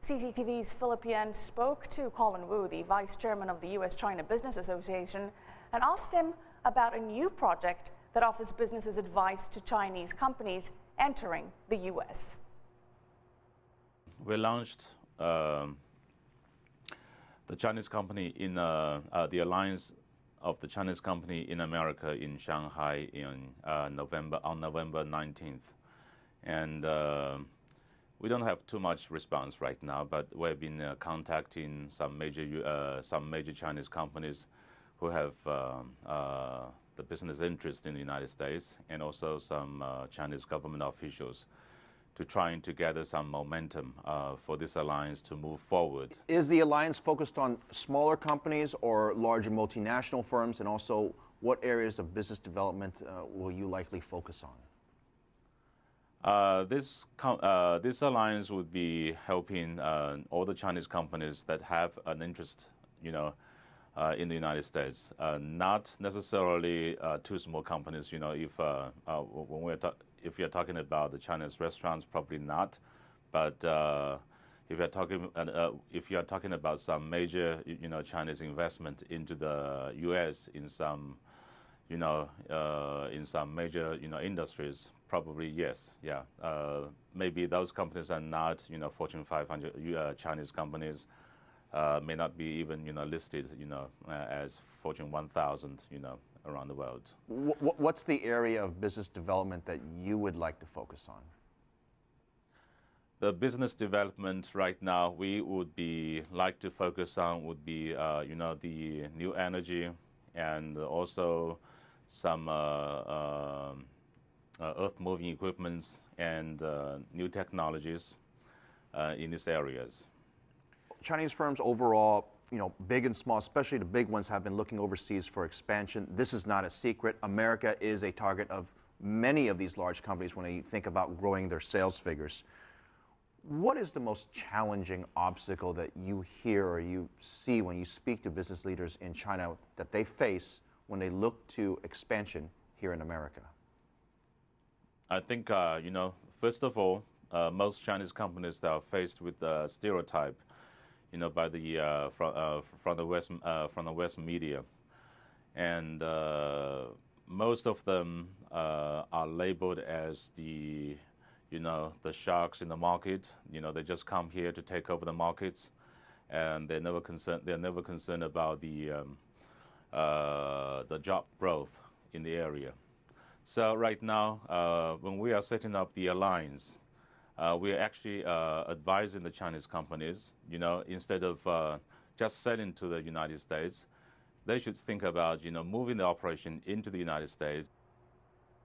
CCTV's Philippine spoke to Colin Wu, the vice chairman of the U.S.-China Business Association, and asked him about a new project that offers businesses advice to Chinese companies entering the U.S. We launched the Chinese company in the alliance of the Chinese company in America in Shanghai on November 19th, and we don't have too much response right now, but we've been contacting some major Chinese companies who have the business interest in the United States, and also some Chinese government officials to trying to gather some momentum for this alliance to move forward. Is the alliance focused on smaller companies or larger multinational firms? And also, what areas of business development will you likely focus on? This alliance would be helping all the Chinese companies that have an interest, in the United States. Not necessarily too small companies. If you're talking about the Chinese restaurants, probably not. But if you're talking about some major, Chinese investment into the U.S. in some, major, industries, probably yes, yeah. Maybe those companies are not, Fortune 500 Chinese companies. May not be even, listed, as Fortune 1000, around the world. What's the area of business development that you would like to focus on? The business development right now we would like to focus on would be, the new energy, and also some earth-moving equipments and new technologies in these areas. Chinese firms overall, big and small, especially the big ones, have been looking overseas for expansion. This is not a secret. America is a target of many of these large companies when they think about growing their sales figures. What is the most challenging obstacle that you hear or you see when you speak to business leaders in China that they face when they look to expansion here in America? I think, first of all, most Chinese companies that are faced with the stereotype, by the from the West media, and most of them are labeled as the sharks in the market. They just come here to take over the markets, and they're never concerned about the job growth in the area. So right now, when we are setting up the alliance, we are actually advising the Chinese companies, instead of just selling to the United States, they should think about, moving the operation into the United States.